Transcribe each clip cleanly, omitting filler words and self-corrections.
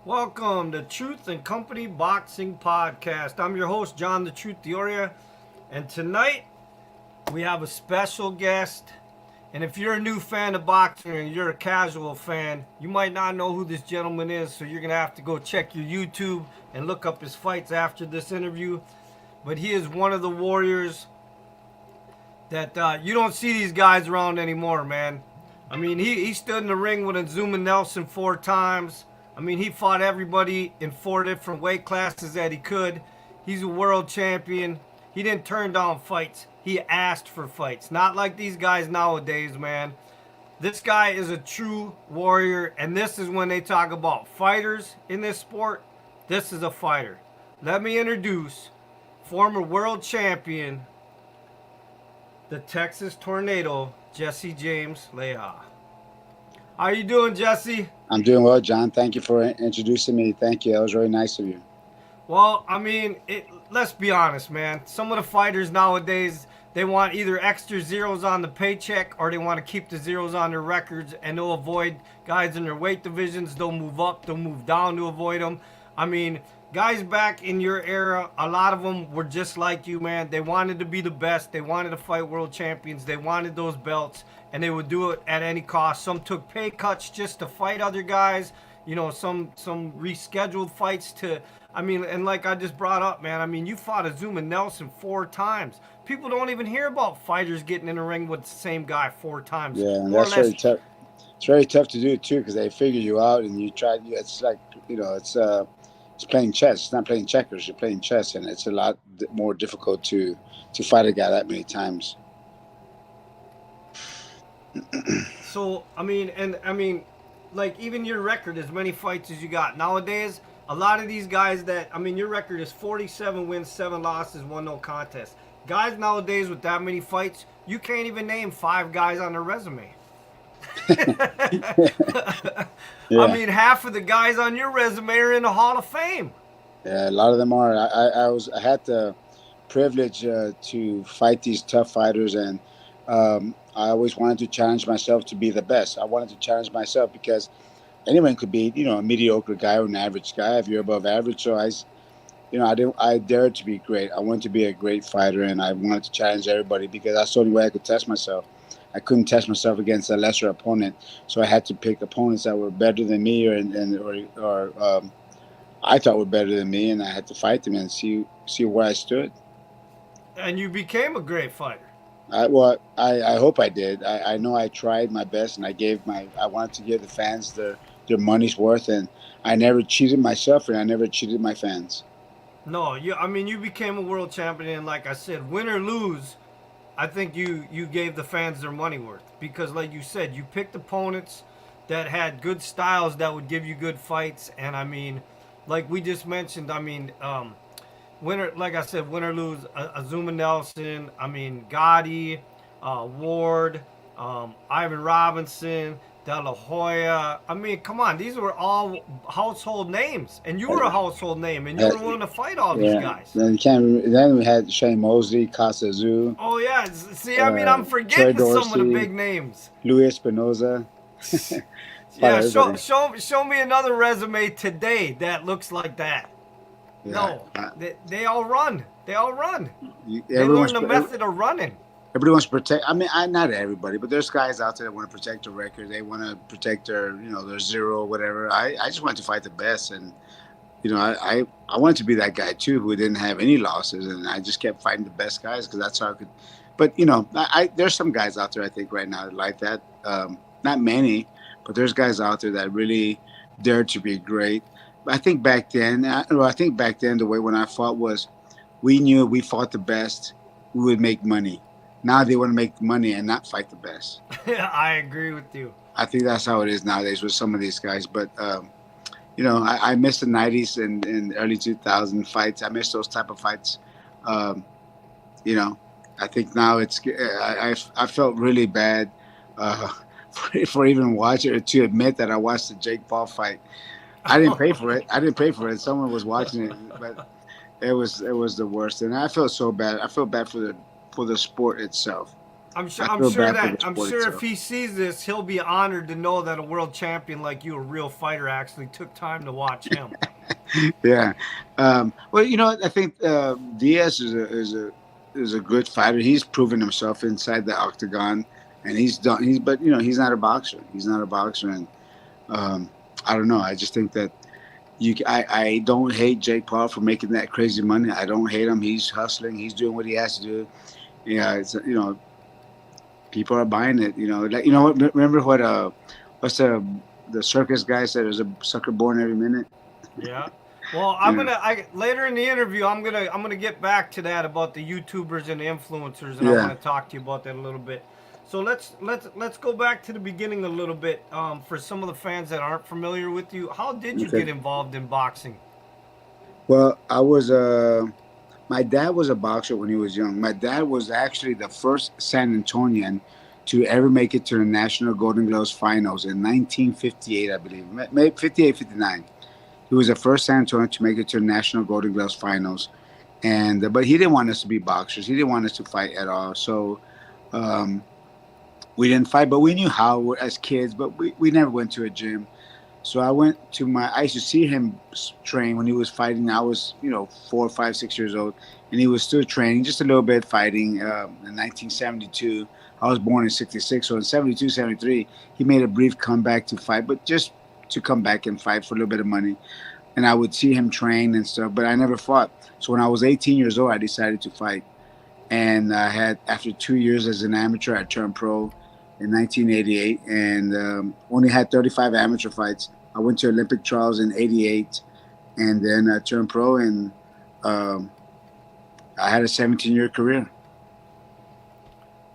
Welcome to Truth and Company Boxing Podcast. I'm your host, John the Truth Dioria, and tonight we have a special guest. And if you're a new fan of boxing and you're a casual fan, you might not know who this gentleman is, so you're going to have to go check your YouTube and look up his fights after this interview. But he is one of the warriors that you don't see these guys around anymore, man. I mean, he stood in the ring with Azuma Nelson 4 times. I mean, he fought everybody in 4 different weight classes that he could. He's a world champion. He didn't turn down fights. He asked for fights. Not like these guys nowadays, man. This guy is a true warrior, and this is when they talk about fighters in this sport. This is a fighter. Let me introduce former world champion, the Texas Tornado, Jesse James Leija. How you doing, Jesse? I'm doing well, John. Thank you for introducing me. Thank you. That was really nice of you. Well, I mean, let's be honest, man. Some of the fighters nowadays, they want either extra zeros on the paycheck or they want to keep the zeros on their records, and they'll avoid guys in their weight divisions. They'll move up, they'll move down to avoid them. I mean, guys back in your era, a lot of them were just like you, man. They wanted to be the best. They wanted to fight world champions. They wanted those belts, and they would do it at any cost. Some took pay cuts just to fight other guys. You know, some rescheduled fights to, I mean, and like I just brought up, man, I mean, you fought Azuma Nelson 4 times. People don't even hear about fighters getting in a ring with the same guy 4 times. Yeah, and that's very tough. It's very tough to do too, because they figure you out and you try. It's like, you know, it's playing chess. It's not playing checkers. You're playing chess, and it's a lot more difficult to fight a guy that many times. So I mean, like, even your record, as many fights as you got nowadays, a lot of these guys that, I mean, your record is 47 wins, 7 losses, 1 no contest. Guys nowadays with that many fights, you can't even name 5 guys on their resume. Yeah. I mean, half of the guys on your resume are in the Hall of Fame. Yeah, a lot of them are. I had the privilege to fight these tough fighters, and I always wanted to challenge myself to be the best. I wanted to challenge myself because anyone could be, you know, a mediocre guy or an average guy if you're above average. So I dared to be great. I wanted to be a great fighter, and I wanted to challenge everybody because that's the only way I could test myself. I couldn't test myself against a lesser opponent, so I had to pick opponents that were better than me, or I thought were better than me, and I had to fight them and see where I stood. And you became a great fighter. I hope I did. I know I tried my best, and I wanted to give the fans their money's worth, and I never cheated myself, and I never cheated my fans. No, you became a world champion, and like I said, win or lose, I think you gave the fans their money worth, because like you said, you picked opponents that had good styles that would give you good fights. And I mean, like we just mentioned, I mean, winner, like I said, win or lose, Azuma Nelson, I mean, Gotti, Ward, Ivan Robinson, De La Hoya. I mean, come on, these were all household names, and you were a household name, and you were willing to fight all these guys. Then we had Shane Mosley, Casa Zoo. Oh yeah, see, I mean, I'm forgetting some of the big names. Luis Espinoza. Yeah, show me another resume today that looks like that. Yeah. No, they all run. They all run. They learn the method of running. Everybody wants to protect. I mean, not everybody, but there's guys out there that want to protect their record. They want to protect their zero or whatever. I just wanted to fight the best, and I wanted to be that guy too, who didn't have any losses, and I just kept fighting the best guys because that's how I could. But there's some guys out there I think right now like that. Not many, but there's guys out there that really dare to be great. But I think back then, the way when I fought was, we knew we fought the best, we would make money. Now they want to make money and not fight the best. I agree with you. I think that's how it is nowadays with some of these guys. But, I miss the 90s and early 2000 fights. I miss those type of fights. I think now I felt really bad for even watching it, to admit that I watched the Jake Paul fight. I didn't pay for it. Someone was watching it, but it was the worst. And I felt so bad. I felt bad for the sport itself. I'm sure. I I'm feel sure bad for that. the I'm sport sure if itself. he sees this, he'll be honored to know that a world champion like you, a real fighter, actually took time to watch him. Yeah. Well, I think Diaz is a good fighter. He's proven himself inside the octagon, and he's done. But he's not a boxer. He's not a boxer, and um, I don't know. I just think that I don't hate Jake Paul for making that crazy money. I don't hate him. He's hustling. He's doing what he has to do. Yeah, people are buying it. Like what? Remember what's the circus guy said? There's a sucker born every minute. Yeah. Well, Yeah. I later in the interview, I'm gonna get back to that about the YouTubers and the influencers, and I want Yeah. to talk to you about that a little bit. So let's go back to the beginning a little bit. For some of the fans that aren't familiar with you, how did you Okay. get involved in boxing? Well, my dad was a boxer when he was young. My dad was actually the first San Antonian to ever make it to the National Golden Gloves finals in 1958, I believe. Maybe 58, 59. He was the first San Antonian to make it to the National Golden Gloves finals. And but he didn't want us to be boxers. He didn't want us to fight at all. So um, we didn't fight, but we knew how as kids. But we never went to a gym. So I used to see him train when he was fighting. I was, 4, 5, 6 years old, and he was still training just a little bit fighting. In 1972, I was born in 66. So in 72, 73, he made a brief comeback to fight, but just to come back and fight for a little bit of money. And I would see him train and stuff, but I never fought. So when I was 18 years old, I decided to fight. And after 2 years as an amateur, I turned pro in 1988, and only had 35 amateur fights. I went to Olympic trials in '88, and then I turned pro, and um, I had a 17-year career.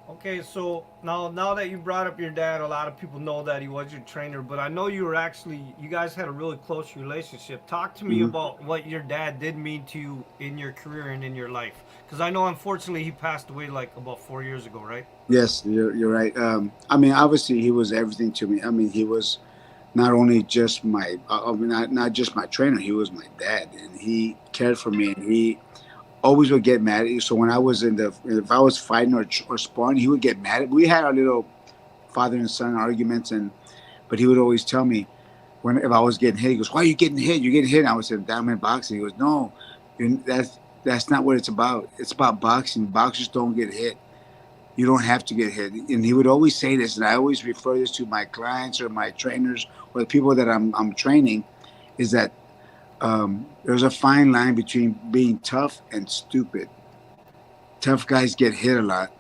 Okay, so now that you brought up your dad, a lot of people know that he was your trainer, but I know you guys had a really close relationship. Talk to me Hmm. about what your dad did mean to you in your career and in your life, because I know unfortunately he passed away like about 4 years ago, right? Yes, you're right. I mean, obviously, he was everything to me. I mean, he was not only just not just my trainer. He was my dad, and he cared for me, and he always would get mad at you. So when I was if I was fighting or sparring, he would get mad at me. We had our little father and son arguments, but he would always tell me if I was getting hit, he goes, "Why are you getting hit? You're getting hit." And I would say, "I'm in boxing." He goes, "No, that's not what it's about. It's about boxing. Boxers don't get hit. You don't have to get hit." And he would always say this, and I always refer this to my clients or my trainers or the people that I'm training, is that there's a fine line between being tough and stupid. Tough guys get hit a lot,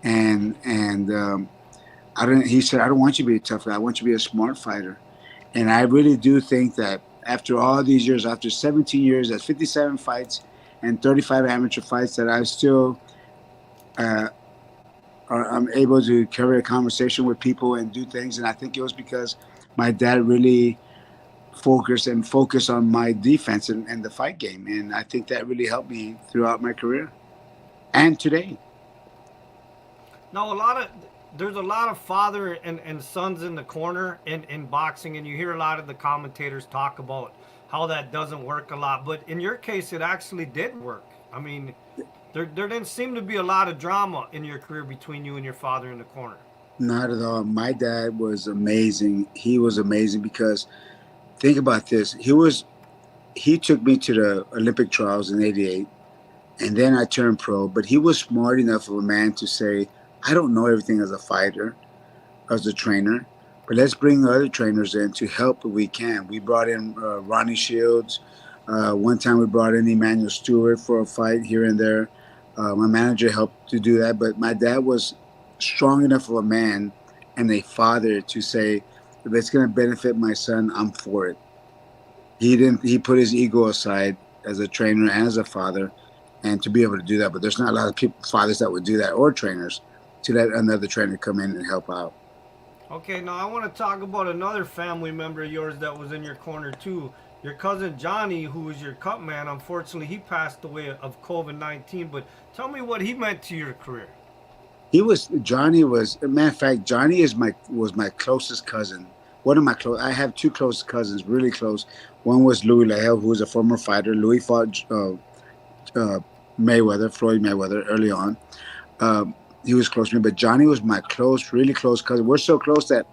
and I don't. He said, "I don't want you to be a tough guy. I want you to be a smart fighter." And I really do think that after all these years, after 17 years, at 57 fights and 35 amateur fights, that I still uh, I'm able to carry a conversation with people and do things. And I think it was because my dad really focused on my defense and the fight game. And I think that really helped me throughout my career and today. Now, there's a lot of father and sons in the corner in boxing, and you hear a lot of the commentators talk about how that doesn't work a lot. But in your case, it actually did work. I mean, there didn't seem to be a lot of drama in your career between you and your father in the corner. Not at all. My dad was amazing. He was amazing because think about this. He took me to the Olympic trials in '88, and then I turned pro. But he was smart enough of a man to say, "I don't know everything as a fighter, as a trainer, but let's bring other trainers in to help if we can." We brought in Ronnie Shields. One time we brought in Emmanuel Stewart for a fight here and there. My manager helped to do that, but my dad was strong enough of a man and a father to say, if it's going to benefit my son, I'm for it. He didn't. He put his ego aside as a trainer and as a father, and to be able to do that. But there's not a lot of people, fathers that would do that, or trainers, to let another trainer come in and help out. Okay, now I want to talk about another family member of yours that was in your corner too. Your cousin Johnny, who was your cut man, unfortunately he passed away of COVID-19. But tell me what he meant to your career. Johnny was a matter of fact, Johnny is my was my closest cousin. One of my close I have two close cousins, really close. One was Louis Leija, who was a former fighter. Louis fought uh, Mayweather, Floyd Mayweather, early on. He was close to me, but Johnny was my close, really close cousin. We're so close that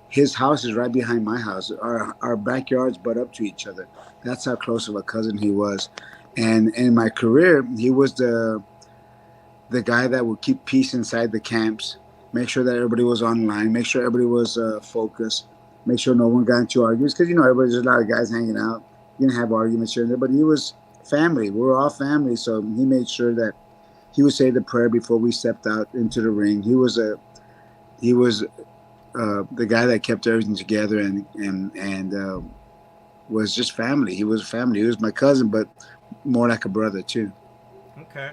his house is right behind my house. Our backyards butt up to each other. That's how close of a cousin he was. And in my career, he was the guy that would keep peace inside the camps, make sure that everybody was online, make sure everybody was focused, make sure no one got into arguments. Because, everybody's just a lot of guys hanging out. You didn't have arguments here and there, but he was family. We were all family. So he made sure that he would say the prayer before we stepped out into the ring. He was the guy that kept everything together and was just family. He was family. He was my cousin, but more like a brother too. Okay.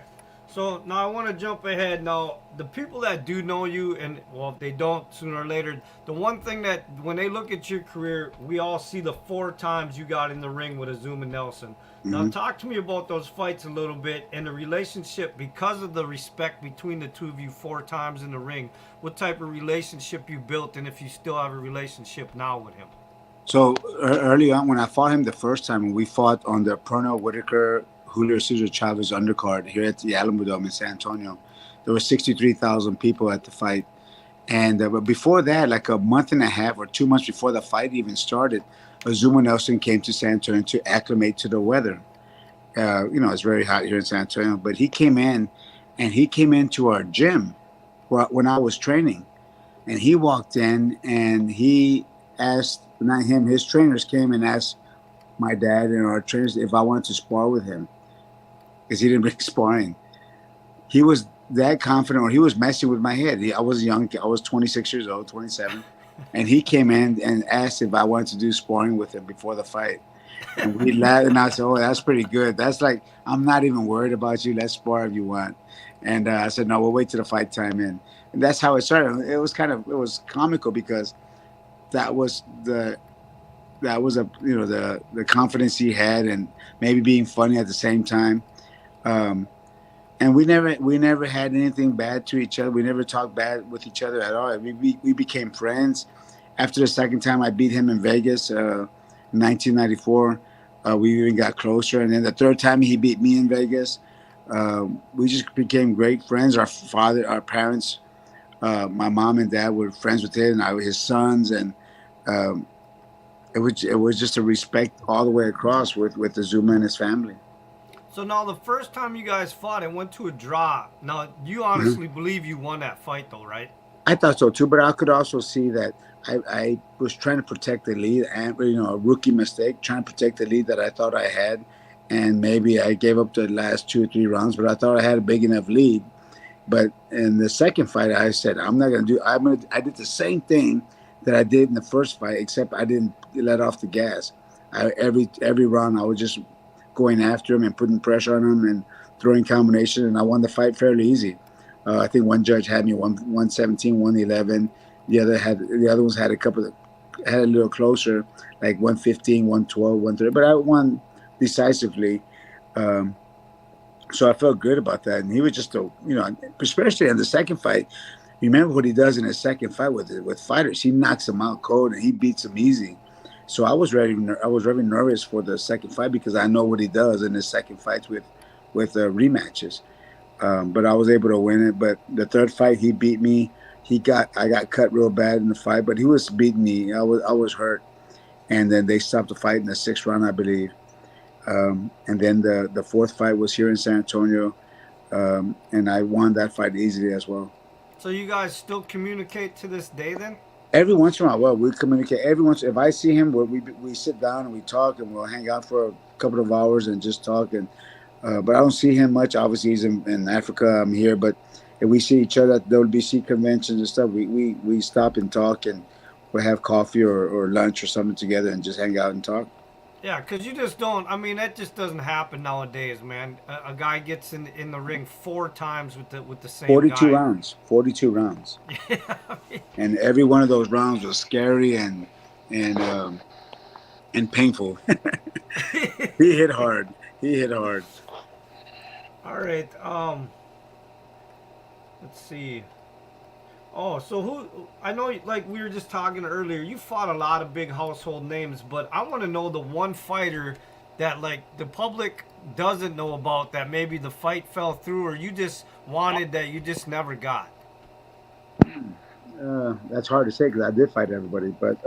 So now I want to jump ahead. Now, the people that do know you, and well, if they don't, sooner or later, the one thing that when they look at your career, we all see the 4 times you got in the ring with Azuma Nelson. Now, Mm-hmm. talk to me about those fights a little bit and the relationship because of the respect between the two of you 4 times in the ring. What type of relationship you built, and if you still have a relationship now with him? So early on, when I fought him the first time, when we fought on the Pernell Whitaker Julio Cesar Chavez undercard here at the Alamo Dome in San Antonio, there were 63,000 people at the fight. And but before that, like a month and a half or 2 months before the fight even started, Azuma Nelson came to San Antonio to acclimate to the weather. It's very hot here in San Antonio, but he came in, and he came into our gym when I was training, and he walked in and he asked, not him, his trainers came and asked my dad and our trainers if I wanted to spar with him because he didn't bring sparring. He was that confident, or he was messing with my head. I was young. I was 26 years old, 27. And he came in and asked if I wanted to do sparring with him before the fight. And we laughed, and I said, "Oh, that's pretty good. That's like, I'm not even worried about you. Let's spar if you want." And I said, "No, we'll wait till the fight time in." And that's how it started. It was comical because that was the confidence he had, and maybe being funny at the same time. Um, and we never had anything bad to each other. We never talked bad with each other at all. We became friends. After the second time I beat him in Vegas, 1994, we even got closer. And then the third time he beat me in Vegas, we just became great friends. Our parents, my mom and dad were friends with him, and his sons, and um, it was just a respect all the way across with Azuma and his family. So now the first time you guys fought, it went to a draw. Now, you Mhm. honestly believe you won that fight, though, right? I thought so too, but I could also see that I was trying to protect the lead, and a rookie mistake, trying to protect the lead that I thought I had, and maybe I gave up the last 2 or 3 rounds, but I thought I had a big enough lead. But in the second fight, I said I'm not gonna do. I did the same thing that I did in the first fight, except I didn't let off the gas. Every round I was just going after him and putting pressure on him and throwing combinations, and I won the fight fairly easy. I think one judge had me 117, 111. The other ones had had a little closer, like 115, 112, 130. But I won decisively. Um, so I felt good about that. And he was just especially in the second fight. Remember what he does in his second fight with fighters. He knocks them out cold and he beats them easy. So I was ready. I was very nervous for the second fight because I know what he does in his second fights with rematches. But I was able to win it. But the third fight, he beat me. I got cut real bad in the fight, but he was beating me. I was hurt, and then they stopped the fight in the 6th round, I believe. And then the fourth fight was here in San Antonio, and I won that fight easily as well. So you guys still communicate to this day, then? Every once in a while, well, we communicate. Every once, if I see him, we sit down and we talk, and we'll hang out for a couple of hours and just talk. And but I don't see him much. Obviously, he's in Africa. I'm here, but if we see each other at WBC conventions and stuff, we stop and talk, and we'll have coffee or lunch or something together and just hang out and talk. Yeah, because you just don't. I mean, that just doesn't happen nowadays, man. A guy gets in the ring 4 times with the same 42 guy. rounds, 42 rounds, Yeah, I mean, and every one of those rounds was scary and and painful. He hit hard. He hit hard. all right. Let's see. Oh, so who? I know, like we were just talking earlier, you fought a lot of big household names, but I want to know the one fighter that like the public doesn't know about that maybe the fight fell through or you just wanted that you just never got. That's hard to say because I did fight everybody. But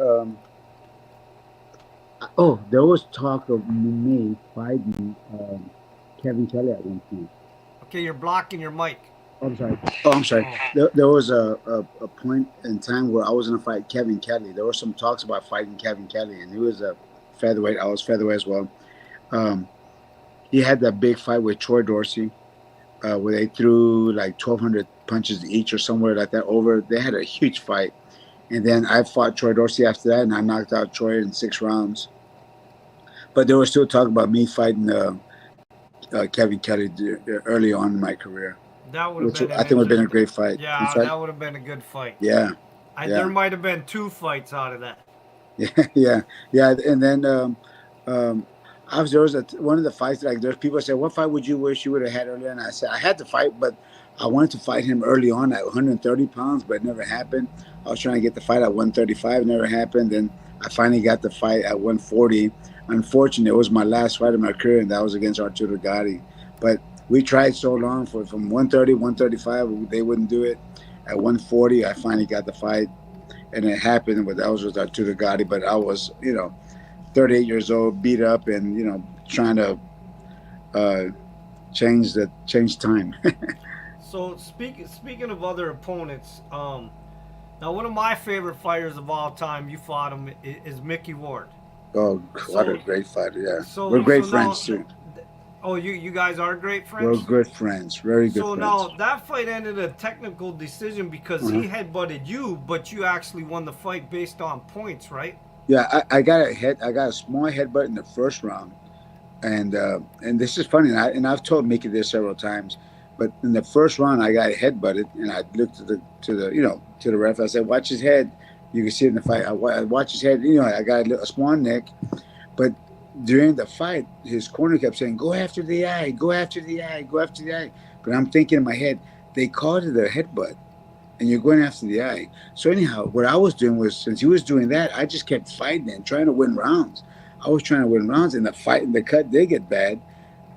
oh, there was talk of me fighting Kevin Kelly at one point. Okay, you're blocking your mic. Oh, I'm sorry. Oh, I'm sorry. Oh. There was a point in time where I was going to fight Kevin Kelly. There were some talks about fighting Kevin Kelly, and he was a featherweight. I was featherweight as well. Um, he had that big fight with Troy Dorsey, where they threw like 1,200 punches each or somewhere like that over. They had a huge fight. And then I fought Troy Dorsey after that, and I knocked out Troy in 6 rounds. But they were still talking about me fighting Kevin Kelly early on in my career. That would have been. I think would have been a great fight. Yeah, that would have been a good fight. Yeah. There might have been 2 fights out of that. Yeah. And then there was one of the fights, like there's people say, what fight would you wish you would have had earlier? And I said, I had to fight, but I wanted to fight him early on at 130 pounds, but it never happened. I was trying to get the fight at 135, never happened. Then I finally got the fight at 140. Unfortunately, it was my last fight of my career, and that was against Arturo Gatti. But we tried so long from 130, 135, they wouldn't do it. At 140, I finally got the fight, and it happened. But that was with Arturo Gatti. But I was, 38 years old, beat up, and trying to change time. So speaking of other opponents, now one of my favorite fighters of all time, you fought him, is Mickey Ward. Oh, what a great fighter! Yeah, we're great friends too. Oh, you guys are great friends? We're good friends, very good friends. So now that fight ended a technical decision because he headbutted you, but you actually won the fight based on points, right? Yeah, I got a small headbutt in the first round, and this is funny, and I've told Mickey this several times, but in the first round I got headbutted, and I looked to the ref. I said, "Watch his head." You can see it in the fight. I watch his head. I got a small neck, but during the fight, his corner kept saying, "Go after the eye, go after the eye, go after the eye." But I'm thinking in my head, they called it a headbutt, and you're going after the eye. So anyhow, what I was doing was, since he was doing that, I just kept fighting and trying to win rounds. I was trying to win rounds, and the cut did get bad.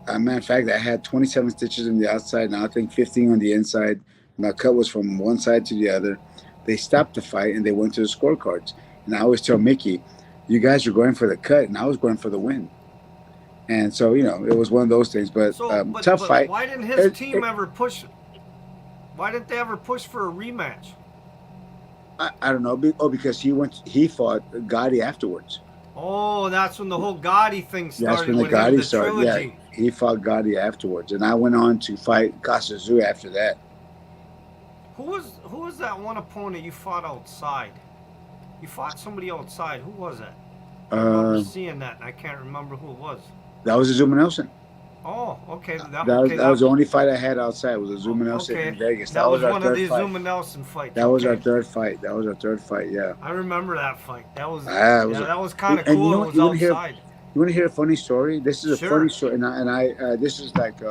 Matter of fact, I had 27 stitches on the outside, and I think 15 on the inside. My cut was from one side to the other. They stopped the fight and they went to the scorecards. And I always tell Mickey, you guys are going for the cut, and I was going for the win. And so, it was one of those things. But tough fight. Why didn't his team ever push? Why didn't they ever push for a rematch? I don't know. Because he fought Gotti afterwards. Oh, that's when the whole Gotti thing started. That's when the Gotti started. Yeah, he fought Gotti afterwards, and I went on to fight Kasazu after that. Who was that one opponent you fought outside? You fought somebody outside. Who was that? I remember seeing that, and I can't remember who it was. That was Azuma Nelson. Oh, okay. That was the only fight I had outside. Was Azuma Nelson in Vegas. That was one of the Azuma Nelson fights. That was our third fight. Yeah. I remember that fight. That was kind of cool. It was outside. You want to hear a funny story? This is a funny story, and I this is like.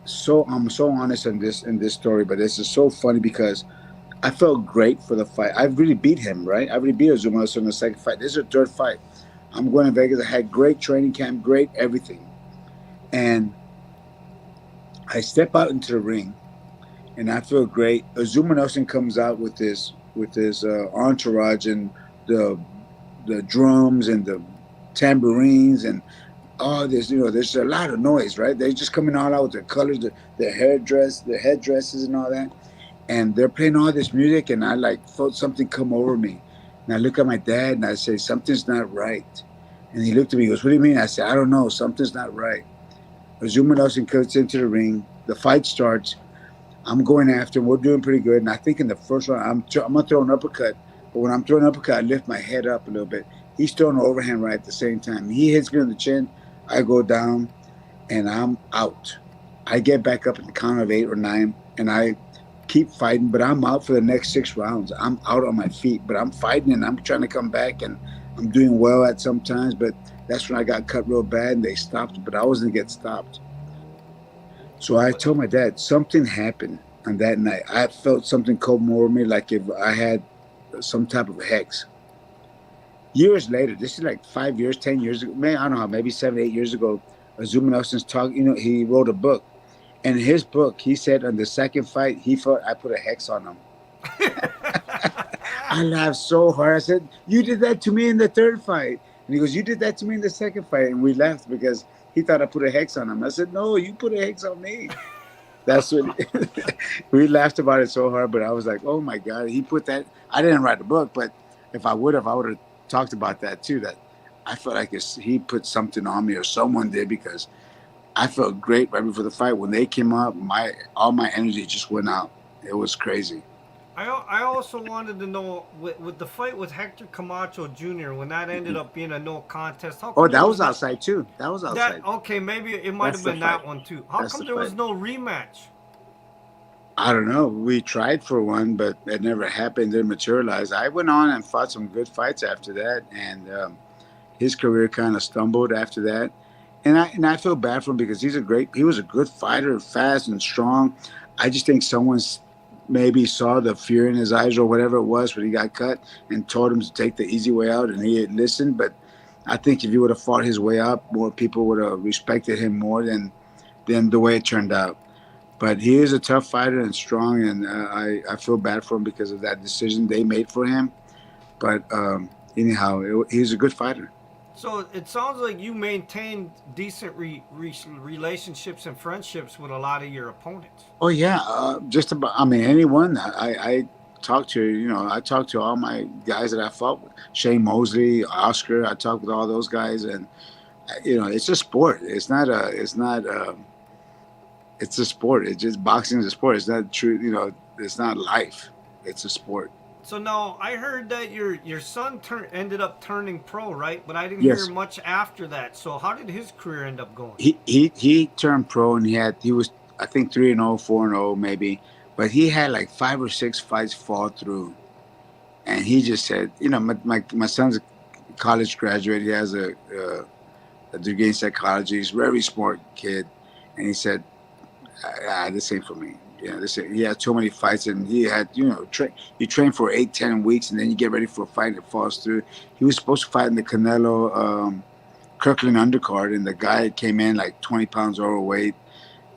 I'm so honest in this story, but this is so funny because I felt great for the fight. I really beat him, right? I really beat Azuma Nelson in the second fight. This is a third fight. I'm going to Vegas. I had great training camp, great everything, and I step out into the ring, and I feel great. Azuma Nelson comes out with his entourage and the drums and the tambourines and. Oh, there's a lot of noise, right? They're just coming all out with their colors, their headdresses and all that. And they're playing all this music, and I felt something come over me. And I look at my dad and I say, something's not right. And he looked at me, he goes, what do you mean? I said, I don't know, something's not right. Azuma Nelson comes into the ring, the fight starts. I'm going after him, we're doing pretty good. And I think in the first round, I'm gonna throw an uppercut. But when I'm throwing an uppercut, I lift my head up a little bit. He's throwing an overhand right at the same time. He hits me on the chin. I go down, and I'm out. I get back up at the count of 8 or 9, and I keep fighting, but I'm out for the next 6 rounds. I'm out on my feet, but I'm fighting, and I'm trying to come back, and I'm doing well at some times, but that's when I got cut real bad, and they stopped, but I wasn't going to get stopped. So I told my dad, something happened on that night. I felt something come over me like if I had some type of hex. Years later, this is like 5 years, 10 years ago, I don't know, maybe 7, 8 years ago, Azuma Nelson's talking, he wrote a book. And in his book, he said on the second fight, he thought I put a hex on him. I laughed so hard. I said, "You did that to me in the third fight." And he goes, "You did that to me in the second fight." And we laughed because he thought I put a hex on him. I said, "No, you put a hex on me." That's what we laughed about it so hard. But I was like, "Oh my god, he put that." I didn't write the book, but if I would have talked about that too. That I felt like he put something on me or someone did because I felt great right before the fight. When they came up, all my energy just went out. It was crazy. I also wanted to know with the fight with Hector Camacho Jr. when that ended up being a no contest. How Oh, come there that was was no outside too. That was that? outside. Okay, maybe it might That's have the been fight. that one too. How That's come the there was fight. no rematch? I don't know. We tried for one, but it never happened. Didn't materialize. I went on and fought some good fights after that, and his career kind of stumbled after that. And I feel bad for him because he was a good fighter, fast and strong. I just think someone's maybe saw the fear in his eyes or whatever it was when he got cut and told him to take the easy way out, and he had listened. But I think if he would have fought his way up, more people would have respected him more than the way it turned out. But he is a tough fighter and strong, and I feel bad for him because of that decision they made for him. But anyhow, he's a good fighter. So it sounds like you maintained decent relationships and friendships with a lot of your opponents. Oh yeah, just about. I mean, anyone. I talked to. I talked to all my guys that I fought with. Shane Mosley, Oscar. I talked with all those guys, and it's a sport. It's not a. It's not. It's a sport. It's just boxing is a sport. It's not true. It's not life. It's a sport. So now I heard that your son ended up turning pro, right? But I didn't hear Yes, much after that. So how did his career end up going? he turned pro and he was I think 3-0, 4-0 maybe, but he had like 5 or 6 fights fall through, and he just said, my son's a college graduate. He has a degree in psychology. He's a very smart kid, and he said, this ain't for me. He had too many fights, and he had, you train for 8, 10 weeks, and then you get ready for a fight that falls through. He was supposed to fight in the Canelo Kirkland undercard, and the guy came in like 20 pounds overweight,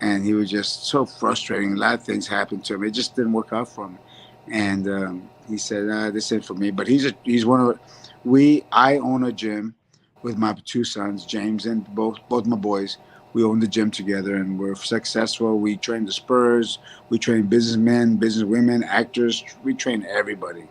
and he was just so frustrating. A lot of things happened to him. It just didn't work out for him, and he said, "This ain't for me." But he's one of I own a gym with my 2 sons, James and both my boys. We own the gym together, and we're successful. We train the Spurs, we train businessmen, businesswomen, actors. We train everybody,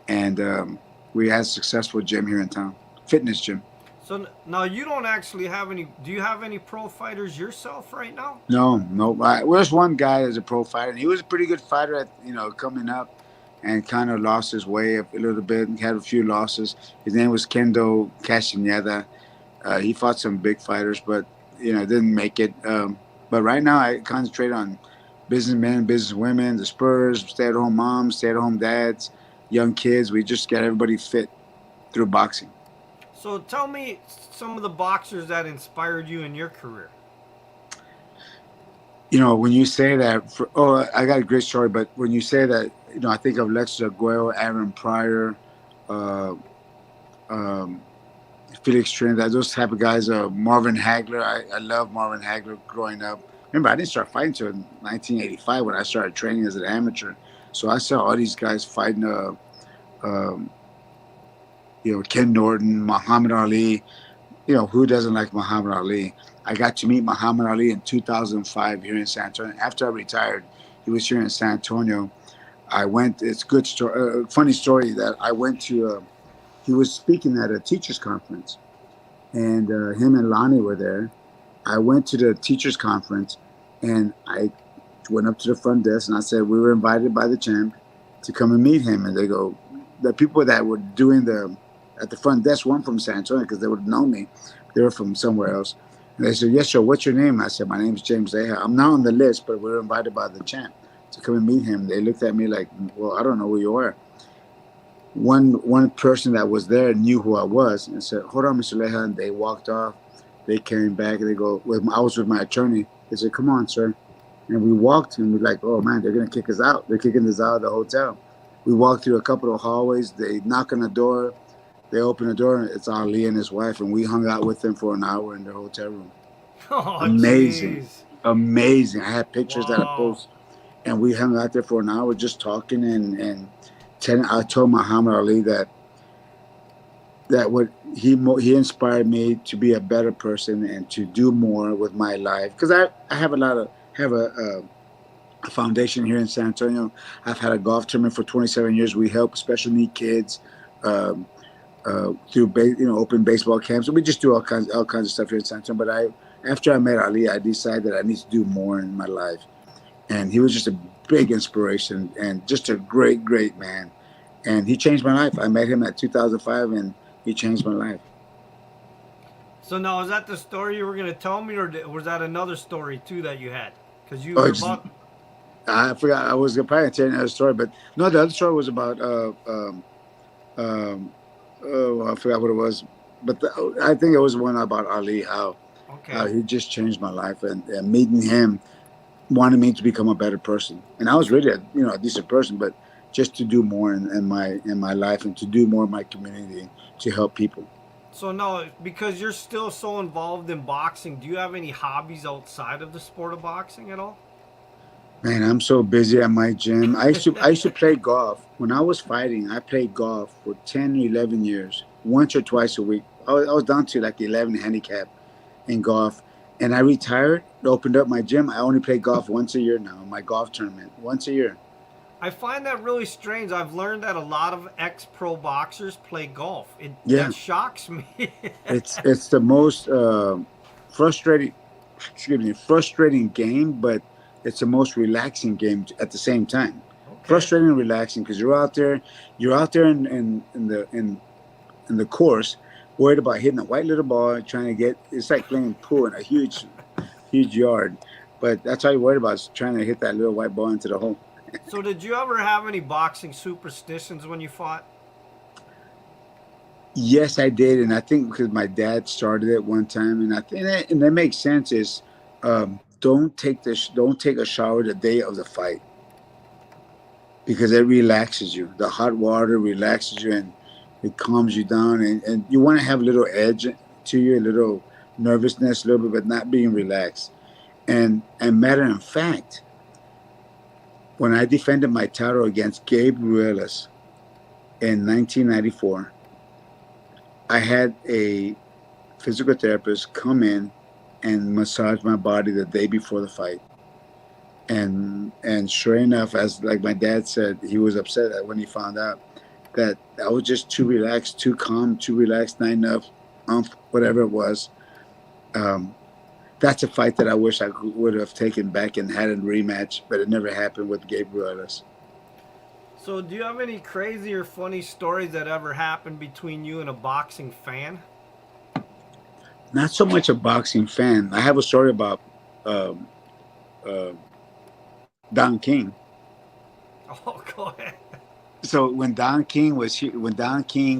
and we have a successful gym here in town, fitness gym. So now you don't actually have any. Do you have any pro fighters yourself right now? No, no. There's one guy that's a pro fighter, and he was a pretty good fighter at coming up, and kind of lost his way a little bit. And had a few losses. His name was Kendo Castaneda. He fought some big fighters, but didn't make it. But right now, I concentrate on businessmen, businesswomen, the Spurs, stay-at-home moms, stay-at-home dads, young kids. We just get everybody fit through boxing. So tell me some of the boxers that inspired you in your career. When you say that, I got a great story, but when you say that, I think of Lexus Aguero, Aaron Pryor, uh, um, Felix Trinidad, those type of guys. Marvin Hagler, I love Marvin Hagler growing up. Remember, I didn't start fighting until 1985 when I started training as an amateur. So I saw all these guys fighting, um, Ken Norton, Muhammad Ali. Who doesn't like Muhammad Ali? I got to meet Muhammad Ali in 2005 here in San Antonio. After I retired, he was here in San Antonio. I went. It's a good story. Funny story that I went to. He was speaking at a teachers conference, and him and Lonnie were there. I went to the teachers conference, and I went up to the front desk and I said we were invited by the champ to come and meet him. And they go, the people that were doing at the front desk weren't from San Antonio because they would have known me. They were from somewhere else. And they said, "Yes, sir. What's your name?" I said, "My name's James Leija. I'm not on the list, but we were invited by the champ to come and meet him." They looked at me like, "Well, I don't know who you are." One person that was there knew who I was and said, "Hold on, Mr. Leija." And they walked off. They came back and they go, I was with my attorney. They said, "Come on, sir." And we walked and we're like, "Oh man, they're gonna kick us out. They're kicking us out of the hotel." We walked through a couple of hallways. They knock on the door. They open the door. And it's Ali and his wife, and we hung out with them for an hour in their hotel room. Oh, Amazing, jeez. amazing. I had pictures that I Wow. post. and we hung out there for an hour just talking and I told Muhammad Ali that what he inspired me to be a better person and to do more with my life, because I have a foundation here in San Antonio. I've had a golf tournament for 27 years. We help special need kids um, through open baseball camps. We just do all kinds of stuff here in San Antonio. But after I met Ali, I decided that I need to do more in my life, and he was just a big inspiration and just a great man. And he changed my life. I met him at 2005, and he changed my life. So now, is that the story you were going to tell me, or was that another story too that you had? Because you Oh, were just, about. I forgot. I was gonna probably tell you another story, but no, the other story was about um, oh, I forgot what it was, but I think it was one about Ali. How Okay. he just changed my life, and meeting him wanted me to become a better person. And I was really a decent person, but just to do more in my life and to do more in my community to help people. So now, because you're still so involved in boxing, do you have any hobbies outside of the sport of boxing at all? Man, I'm so busy at my gym. I used to play golf. When I was fighting, I played golf for 10 or 11 years, once or twice a week. I was down to like 11 handicap in golf. And I retired, opened up my gym. I only play golf once a year now, my golf tournament, once a year. I find that really strange. I've learned that a lot of ex-pro boxers play golf. Yeah, That shocks me. it's the most frustrating, excuse me, frustrating game, but it's the most relaxing game at the same time. Okay. Frustrating and relaxing because you're out there in the course, worried about hitting a white little ball, trying to get. It's like playing pool in a huge yard, but that's all you're worried about is trying to hit that little white ball into the hole. So did you ever have any boxing superstitions when you fought? Yes, I did, and I think because my dad started it one time, and I think that makes sense. Is don't take a shower the day of the fight because it relaxes you. The hot water relaxes you and it calms you down, and you want to have a little edge to you, a little nervousness, a little bit, but not being relaxed. And matter of fact, when I defended my title against Gabe Ruelas in 1994, I had a physical therapist come in and massage my body the day before the fight. And sure enough, as like my dad said, he was upset when he found out that I was just too relaxed, too calm, too relaxed, not enough whatever it was. Um, that's a fight that I wish I would have taken back and had a rematch, but it never happened with Gabe Ruelas. So do you have any crazy or funny stories that ever happened between you and a boxing fan? Not so much a boxing fan. I have a story about um, uh, Don King. Oh, go ahead. So when Don King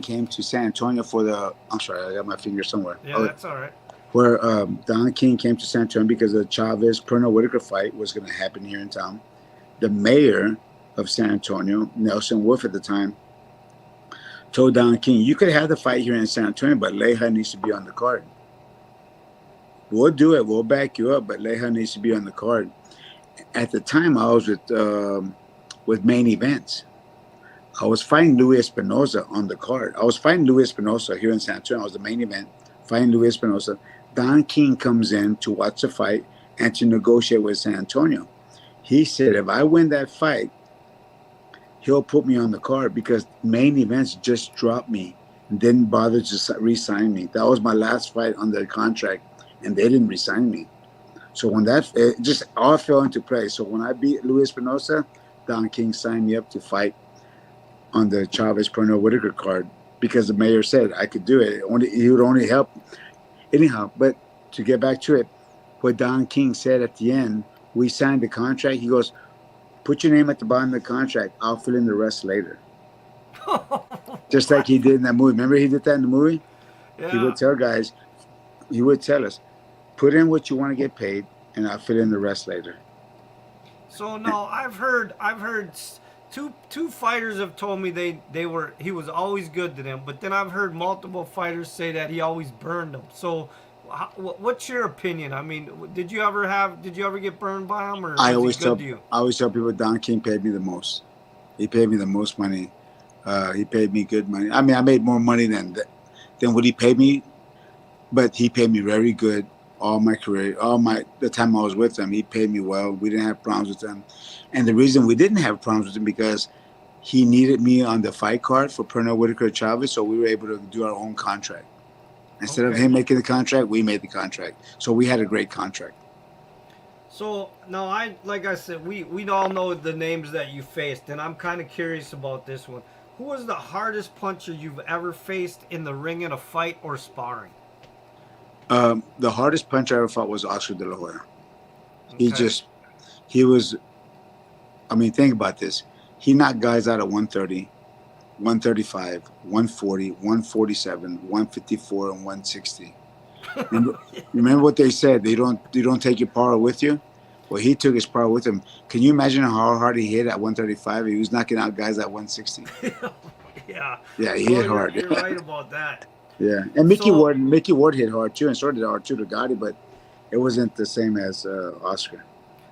came to San Antonio for I'm sorry, I got my finger somewhere. Yeah, that's all right. Where Don King came to San Antonio because the Chavez Pernell Whitaker fight was going to happen here in town. The mayor of San Antonio, Nelson Wolf at the time, told Don King, "You could have the fight here in San Antonio, but Leija needs to be on the card. We'll do it. We'll back you up, but Leija needs to be on the card." At the time, I was with Main Events. I was fighting Louis Espinosa on the card. I was fighting Louis Espinosa here in San Antonio. I was the main event, fighting Louis Espinosa. Don King comes in to watch the fight and to negotiate with San Antonio. He said, if I win that fight, he'll put me on the card because Main Events just dropped me and didn't bother to re-sign me. That was my last fight on their contract, and they didn't re-sign me. So when it just all fell into place. So when I beat Louis Espinosa, Don King signed me up to fight on the Chavez Pernell Whitaker card because the mayor said I could do it. He would only help. Anyhow, but to get back to it, what Don King said at the end, we signed the contract. He goes, put your name at the bottom of the contract. I'll fill in the rest later. Just like he did in that movie. Remember he did that in the movie? He Yeah. would tell guys, he would tell us, put in what you want to get paid and I'll fill in the rest later. So no, I've heard two fighters have told me he was always good to them, but then I've heard multiple fighters say that he always burned them. So What's your opinion? I mean, did you ever get burned by him, or I was he always good tell to you? I always tell people Don King paid me the most. He paid me the most money. He paid me good money. I mean, I made more money than what he paid me, but he paid me very good all my career, all my the time I was with him. He paid me well. We didn't have problems with him, and the reason we didn't have problems with him because he needed me on the fight card for Pernell Whitaker Chavez, so we were able to do our own contract. Instead of Okay. him making the contract, we made the contract. So we had a great contract. So now like I said, we all know the names that you faced, and I'm kind of curious about this one. Who was the hardest puncher you've ever faced in the ring in a fight or sparring? The hardest punch I ever fought was Oscar De La Hoya. He Okay. just, he was, I mean, think about this. He knocked guys out at 130, 135, 140, 147, 154, and 160. Remember what they said? They don't take your power with you. Well, he took his power with him. Can you imagine how hard he hit at 135? He was knocking out guys at 160. Yeah. Yeah, he No, hit you're hard. you're right about that. Yeah, and So Mickey Ward hit hard too, and so did Arturo Gatti, but it wasn't the same as Oscar.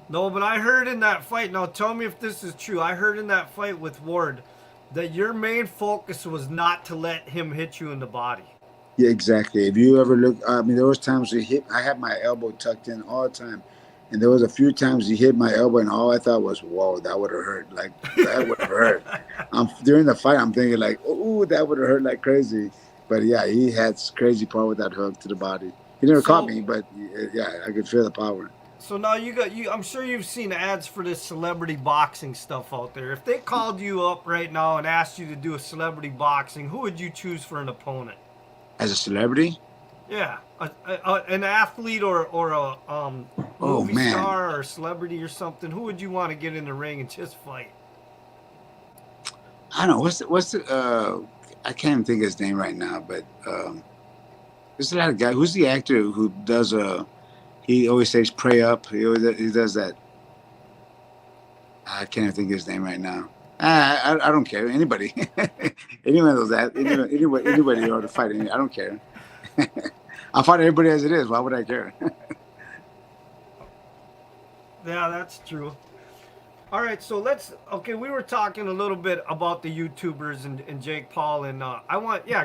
no, but I heard in that fight. Now tell me if this is true. I heard in that fight with Ward that your main focus was not to let him hit you in the body. Yeah, exactly. If you ever look, I mean, there was times he hit. I had my elbow tucked in all the time, and there was a few times he hit my elbow, and all I thought was, "Whoa, that would have hurt! Like that would have hurt." During the fight, I'm thinking like, "Oh, that would have hurt like crazy." But yeah, he had crazy power with that hook to the body. He never caught So me, but yeah, I could feel the power. So now you. I'm sure you've seen ads for this celebrity boxing stuff out there. If they called you up right now and asked you to do a celebrity boxing, who would you choose for an opponent? As a celebrity, Yeah, an athlete or a oh movie man, star or celebrity or something. Who would you want to get in the ring and just fight? I don't know what's the I can't even think of his name right now, but there's a lot of guys. Who's the actor who does he always says pray up. He does that. I can't even think of his name right now. I don't care. Anybody, anyone of those that anybody ought to fight. I don't care. I'll fight everybody as it is. Why would I care? Yeah, that's true. All right, so okay, we were talking a little bit about the YouTubers and Jake Paul, and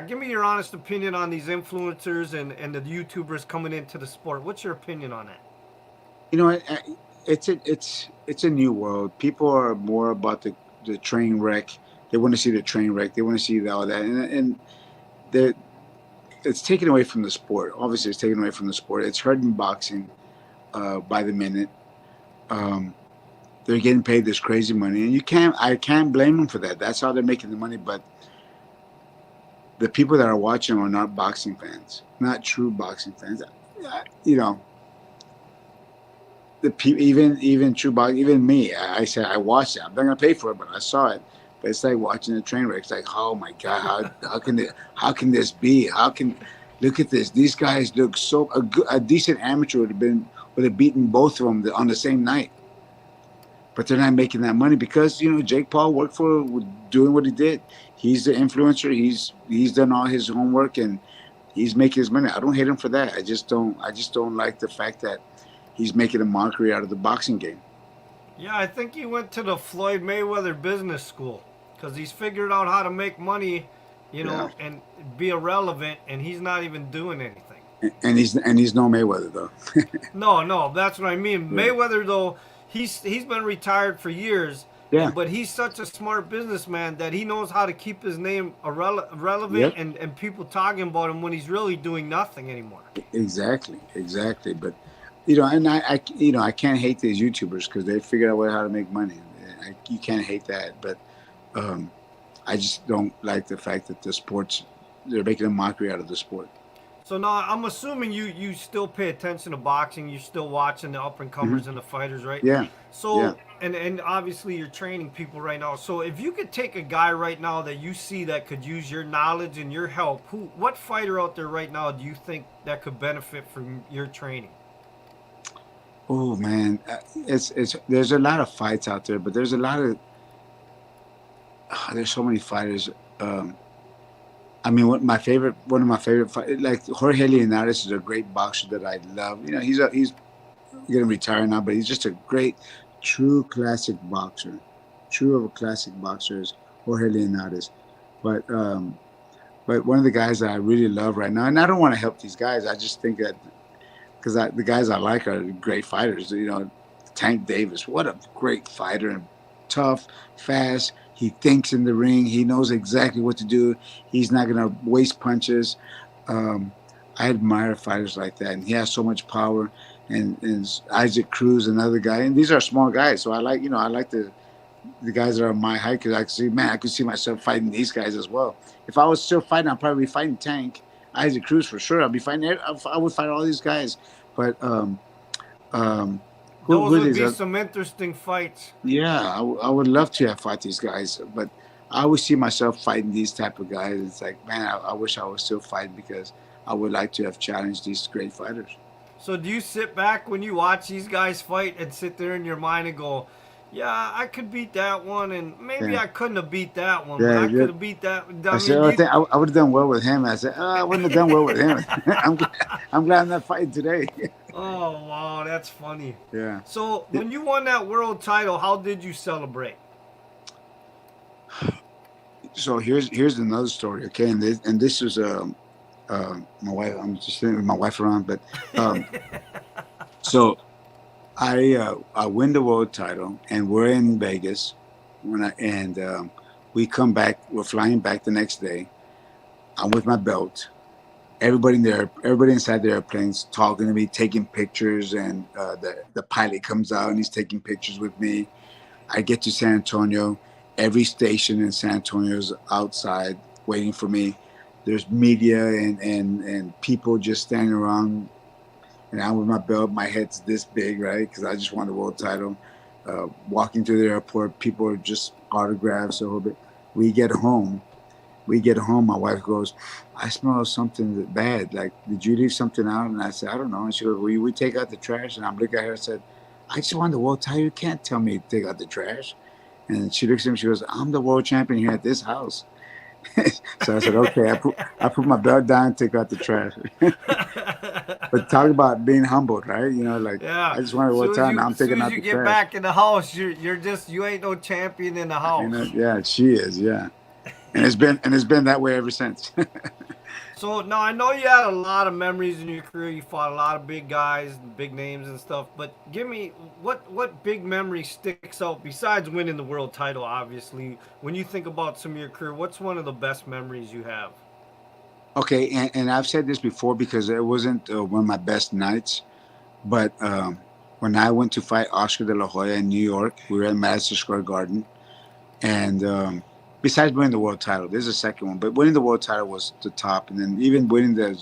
give me your honest opinion on these influencers and the YouTubers coming into the sport. What's your opinion on that? You know, it's a new world. People are more about the train wreck. They want to see the train wreck. They want to see all that, and they're it's taken away from the sport. Obviously, it's taken away from the sport. It's hurting boxing by the minute. Um, they're getting paid this crazy money, and I can't blame them for that. That's how they're making the money. But the people that are watching are not boxing fans, not true boxing fans. You know, the people, even true boxing, even me. I said I watched it. I'm not gonna pay for it, but I saw it. But it's like watching a train wreck. It's like, oh my god, how can this be? How can look at this? These guys look so a decent amateur would have beaten both of them on the same night. But they're not making that money because Jake Paul worked for doing what he did. He's the influencer. He's done all his homework and he's making his money. I don't hate him for that. I just don't like the fact that he's making a mockery out of the boxing game. Yeah, I think he went to the Floyd Mayweather business school because he's figured out how to make money, Yeah, and be irrelevant, and he's not even doing anything. and he's no Mayweather though. No, no, that's what I mean. Yeah, Mayweather though, he's been retired for years, yeah, but he's such a smart businessman that he knows how to keep his name relevant yep, and people talking about him when he's really doing nothing anymore. exactly. But and I can't hate these YouTubers because they figured out how to make money. You can't hate that, but um, I just don't like the fact that they're making a mockery out of the sport. So now I'm assuming you still pay attention to boxing. You're still watching the up and Hmm. comers and the fighters, right? Yeah, yeah. So and obviously you're training people right now. So if you could take a guy right now that you see that could use your knowledge and your help, what fighter out there right now do you think that could benefit from your training? Oh man, it's there's a lot of fights out there, but there's a lot of there's so many fighters. Um, I mean, one of my favorite, like Jorge Leonidas is a great boxer that I love. You know, he's gonna retire now, but he's just a great, true classic boxer. True of a classic boxer is Jorge Leonidas. But but one of the guys that I really love right now, and I don't want to help these guys. I just think that because the guys I like are great fighters. You know, Tank Davis, what a great fighter and tough, fast. He thinks in the ring. He knows exactly what to do. He's not gonna waste punches. Um, I admire fighters like that, and he has so much power. And Isaac Cruz, another guy, and these are small guys. So I like the guys that are my height because I could see, man, I could see myself fighting these guys as well. If I was still fighting, I'd probably be fighting Tank, Isaac Cruz for sure. I'd be fighting. I would fight all these guys. But um, Those who are would these? be some interesting fights. Yeah, I would love to have fought these guys, but I always see myself fighting these type of guys. It's like, man, I wish I was still fighting because I would like to have challenged these great fighters. So do you sit back when you watch these guys fight and sit there in your mind and go, yeah, I could beat that one, and maybe Yeah, I couldn't have beat that one, but yeah. I could have beat that. I I said, mean, oh, do you, I would have done well with him. I said, oh, I wouldn't have done well with him. I'm glad I'm not fighting today. oh wow, that's funny. Yeah. So when you won that world title, how did you celebrate? So here's another story. Okay, and this was my wife. I'm just sitting with my wife around, but um, so I win the world title, and we're in Vegas we come back. We're flying back the next day. I'm with my belt. Everybody inside the airplane's talking to me, taking pictures, and the pilot comes out and he's taking pictures with me. I get to San Antonio. Every station in San Antonio is outside waiting for me. There's media and people just standing around, and I'm with my belt. My head's this big, right? Because I just won the world title. Walking through the airport, people are just autographs a little bit. We get home. We get home. My wife goes, I smell something bad. Like, did you leave something out? And I said, I don't know. And she goes, will we take out the trash? And I'm looking at her and said, I just won the world title. You can't tell me to take out the trash. And she looks at me. She goes, I'm the world champion here at this house. So I said, okay. I put my belt down and take out the trash. But talk about being humbled, right? You know, like Yeah. I just wanted one time. Now I'm Soon taking as out you the get trash. back in the house, you're just you ain't no champion in the You know, house. yeah, she is, yeah. And it's been that way ever since. So now I know you had a lot of memories in your career. You fought a lot of big guys, big names and stuff. But give me what big memory sticks out besides winning the world title? Obviously, when you think about some of your career, what's one of the best memories you have? Okay, and I've said this before because it wasn't one of my best nights, but when I went to fight Oscar De La Hoya in New York, we were at Madison Square Garden, and besides winning the world title, there's a second one, but winning the world title was the top, and then even winning the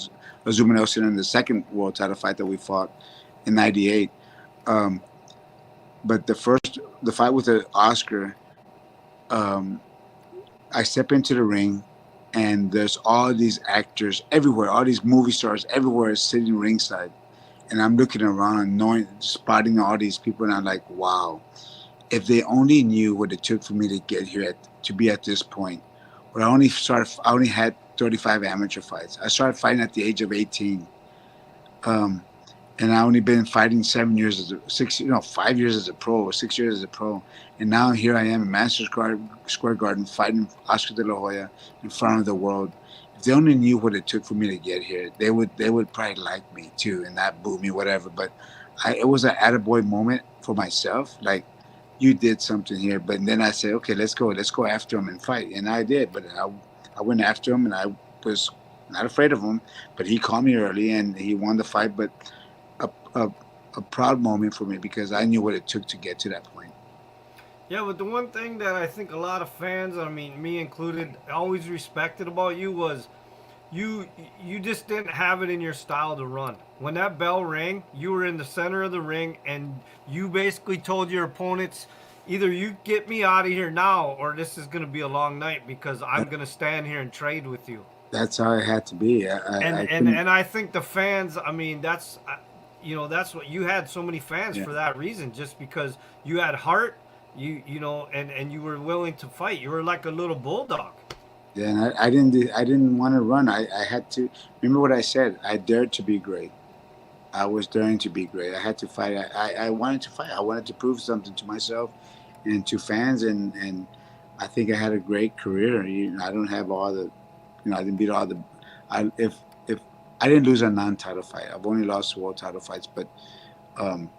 Azuma Nelson in the second world title fight that we fought in '98. Um, but the fight with the Oscar, um, I step into the ring, and there's all these actors everywhere, all these movie stars everywhere sitting ringside, and I'm looking around, knowing, spotting all these people, and I'm like, wow, if they only knew what it took for me to get here to be at this point. Where I only had 35 amateur fights. I started fighting at the age of 18. Um, and I only been fighting 7 years as a 5 years as a pro or 6 years as a pro, and now here I am in Square Garden fighting Oscar De La Hoya in front of the world. If they only knew what it took for me to get here, they would probably like me too and not boo me, whatever. But it was an attaboy moment for myself, like you did something here. But then I said, okay, let's go after him and fight, and I did. But I went after him, and I was not afraid of him. But he called me early, and he won the fight. But a, a, a proud moment for me because I knew what it took to get to that point. Yeah, but the one thing that I think a lot of fans, I mean me included, always respected about you was you you just didn't have it in your style to run. When that bell rang, you were in the center of the ring and you basically told your opponents either you get me out of here now or this is going to be a long night because I'm That, going to stand here and trade with you. that's how it had to be. And I and couldn't. and I think the fans, I mean that's what you had so many fans Yeah, for that reason just because you had heart, you know, and you were willing to fight. You were like a little bulldog. Then I didn't want to run. I had to remember what I said. I dared to be great. I was daring to be great. I had to fight. I wanted to fight. I wanted to prove something to myself and to fans, and I think I had a great career. I don't have all the, I didn't beat all the. If I didn't lose a non-title fight, I've only lost world title fights, but um,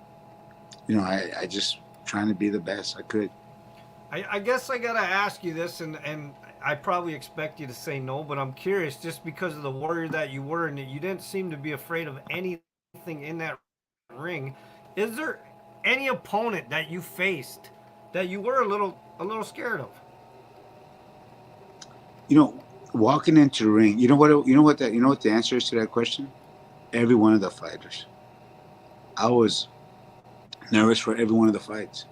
I just trying to be the best I could. I guess I gotta ask you this, and I probably expect you to say no, but I'm curious, just because of the warrior that you were, and you didn't seem to be afraid of anything in that ring. Is there any opponent that you faced that you were a little scared of? You know, walking into the ring. You know what the answer is to that question. Every one of the fighters. I was nervous for every one of the fights.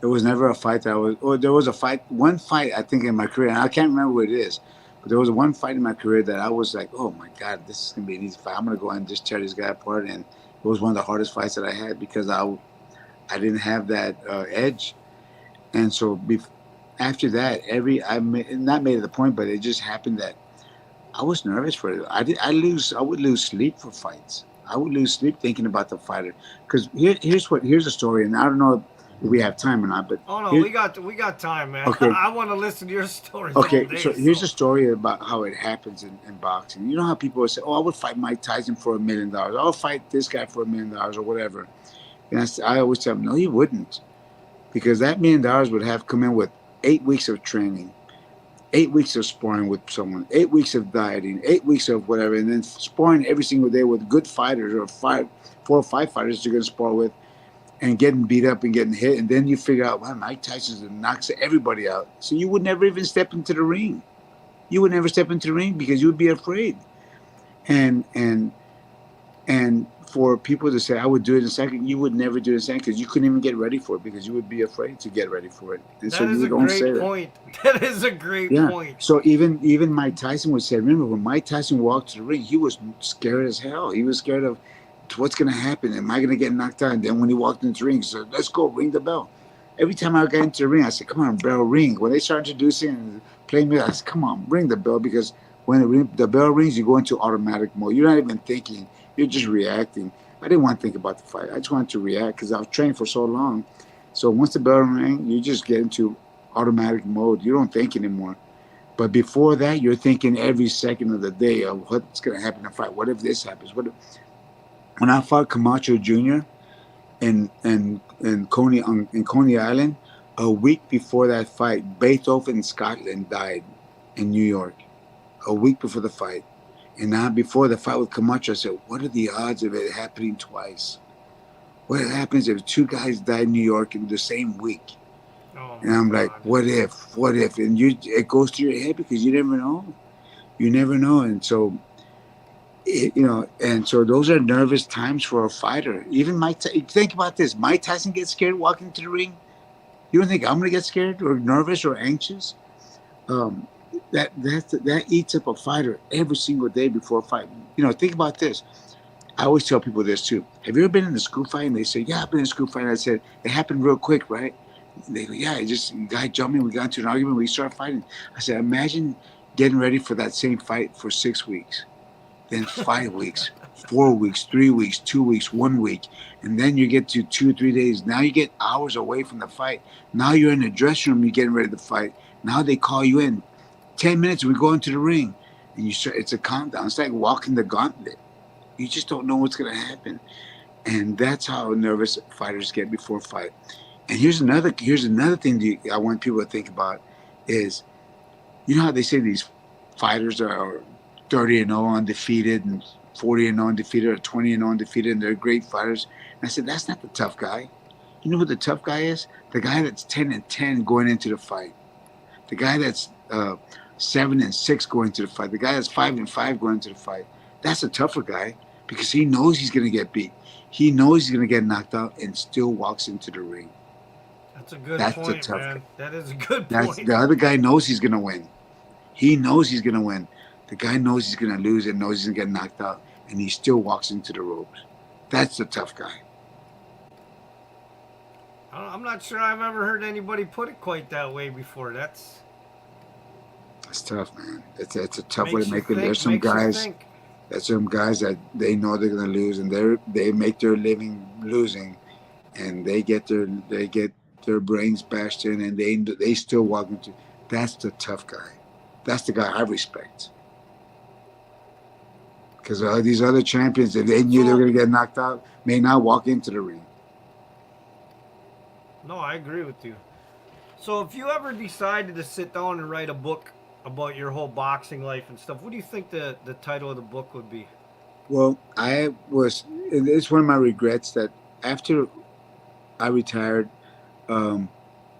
There was never a fight that I was. Or there was a fight, one fight I think in my career, and I can't remember what it is, but there was one fight in my career that I was like, oh my god, this is gonna be an easy fight. I'm gonna go out and just tear this guy apart, and it was one of the hardest fights that I had because I didn't have that edge, and so after that, not made it the point, but it just happened that I was nervous for it. I would lose sleep for fights. I would lose sleep thinking about the fighter. Because here's the story, and I don't know if we have time or not, but Oh no, here, we got time, man. okay, I want to listen to your stories all okay. day. So here's So a story about how it happens in boxing. You know how people would say, "Oh, I would fight Mike Tyson for $1 million. I'll fight this guy for $1 million or whatever." And I always tell them, "No, you wouldn't, because that $1 million would have come in with 8 weeks of training." 8 weeks of sparring with someone, 8 weeks of dieting, 8 weeks of whatever, and then sparring every single day with good fighters or 4 or 5 fighters you're going to spar with, and getting beat up and getting hit, and then you figure out, wow, Mike Tyson knocks everybody out. So you would never even step into the ring. You would never step into the ring because you would be afraid. And for people to say I would do it in a second, you would never do it in a second because you couldn't even get ready for it because you would be afraid to get ready for it, and so that you is a would don't say great that. point. That is a great Yeah. point. So even Mike Tyson would say, remember when Mike Tyson walked to the ring, he was scared as hell. He was scared of what's going to happen. Am I going to get knocked out? And then when he walked into the ring, he said, "Let's go, ring the bell." Every time I got into the ring, I said, "Come on, bell ring." When they start introducing and playing music, I said, "Come on, ring the bell," because when the bell rings, you go into automatic mode. You're not even thinking. You're just reacting. I didn't want to think about the fight. I just wanted to react because I've trained for so long. So once the bell rang, you just get into automatic mode. You don't think anymore. But before that, you're thinking every second of the day of what's going to happen in the fight. What if this happens? When I fought Camacho Jr. in Coney Island, a week before that fight, Beethoven in Scotland died in New York. A week before the fight, and now before the fight with Camacho, I said, "What are the odds of it happening twice? What happens if two guys die in New York in the same week?" Oh And my I'm like, God. "What if? What if?" And it goes to your head because you never know. You never know, and so and so those are nervous times for a fighter. Even think about this: Mike Tyson gets scared walking into the ring. You don't think I'm gonna get scared or nervous or anxious? Um, that eats up a fighter every single day before a fight. Think about this. I always tell people this too. Have you ever been in a school fight? And they say, "Yeah, I've been in a school fight." And I said, "It happened real quick, right?" And they go, "Yeah, it just guy jumped me. We got into an argument. We started fighting." I said, "Imagine getting ready for that same fight for 6 weeks, then 5 weeks, 4 weeks, 3 weeks, 2 weeks, 1 week, and then you get to 2 or 3 days. Now you get hours away from the fight. Now you're in the dressing room. You're getting ready to fight. Now they call you in. 10 minutes. We go into the ring, and you start. It's a countdown. It's like walking the gauntlet. You just don't know what's going to happen, and that's how nervous fighters get before a fight. And here's another thing I want people to think about is how they say these fighters are 30-0 undefeated and 40-0 undefeated or 20-0 undefeated and they're great fighters. And I said that's not the tough guy. You know who the tough guy is? The guy that's 10-10 going into the fight. The guy that's 7-6 going into the fight. The guy that's 5-5 going into the fight. That's a tougher guy because he knows he's going to get beat. He knows he's going to get knocked out and still walks into the ring. That's a good That's the point, tough guy. man. That is a good That's point. the other guy knows he's gonna win. He knows he's gonna win. The guy knows he's gonna lose and knows he's gonna get knocked out, and he still walks into the ropes. That's the tough guy. I'm not sure I've ever heard anybody put it quite that way before. That's It's tough, man. It's a tough way to Makes you make it. think. There's some Makes you guys. think. There's some guys that they know they're gonna lose, and they make their living losing, and they get their brains bashed in, and they still walk into. That's the tough guy. That's the guy I respect. Because these other champions, if they knew they were So gonna get knocked out, may not walk into the ring. no, I agree with you. So if you ever decided to sit down and write a book about your whole boxing life and stuff, what do you think the title of the book would be? Well, it's one of my regrets that after I retired, um,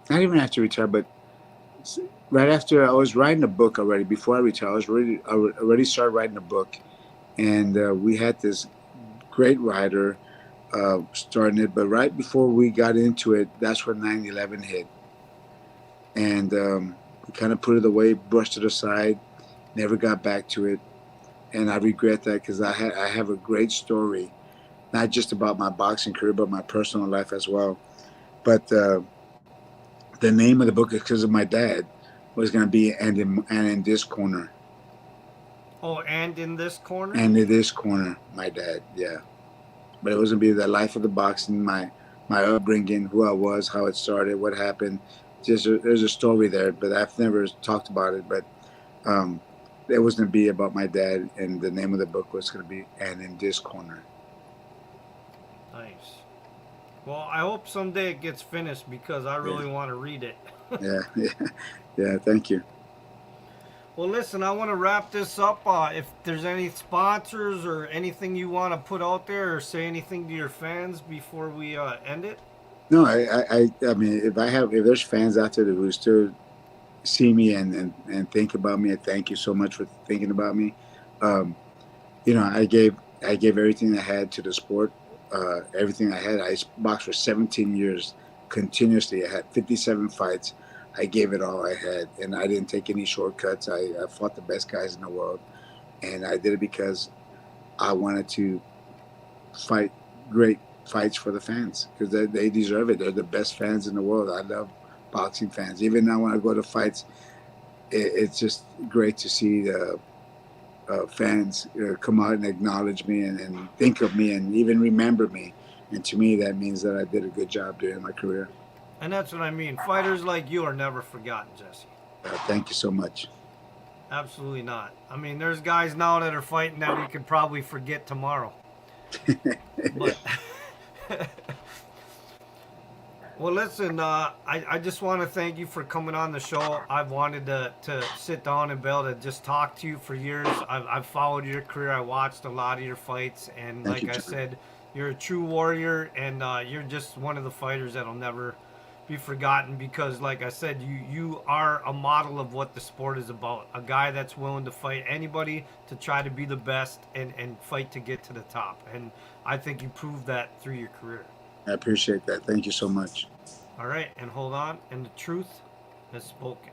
not even after I retired, but right after I was writing a book already. Before I retired, I already started writing a book, and we had this great writer starting it. But right before we got into it, that's when 9/11 hit, and we kind of put it away, brushed it aside, never got back to it, and I regret that because I have a great story, not just about my boxing career, but my personal life as well. But the name of the book is because of my dad was going to be and in this corner. Oh, and in this corner. And in this corner, my dad, yeah. But it was going to be the life of the boxing, my upbringing, who I was, how it started, what happened. There's a story there, but I've never talked about it. But um, it was going to be about my dad, and the name of the book was going to be and in this corner. Nice. Well, I hope someday it gets finished because I really want to read it. Yeah. Thank you. Well, listen, I want to wrap this up. If there's any sponsors or anything you want to put out there or say anything to your fans before we end it. No, I mean, if there's fans out there who still see me and think about me, and thank you so much for thinking about me. Um, I gave everything I had to the sport. Everything I had. I boxed for 17 years continuously. I had 57 fights. I gave it all I had, and I didn't take any shortcuts. I fought the best guys in the world, and I did it because I wanted to fight great fights for the fans because they deserve it. They're the best fans in the world. I love boxing fans. Even now when I go to fights, it's just great to see the fans come out and acknowledge me and think of me and even remember me. And to me, that means that I did a good job during my career. And that's what I mean. Fighters like you are never forgotten, Jesse. Thank you so much. Absolutely not. I mean, there's guys now that are fighting that we could probably forget tomorrow. But well, listen, I just want to thank you for coming on the show. I've wanted to sit down and be able to just talk to you for years. I've followed your career. I watched a lot of your fights. And Thank like you, I John. said, you're a true warrior. And you're just one of the fighters that'll never be forgotten because, like I said, you are a model of what the sport is about. A guy that's willing to fight anybody to try to be the best and fight to get to the top. And I think you proved that through your career. I appreciate that. Thank you so much. All right, and hold on. And the truth has spoken.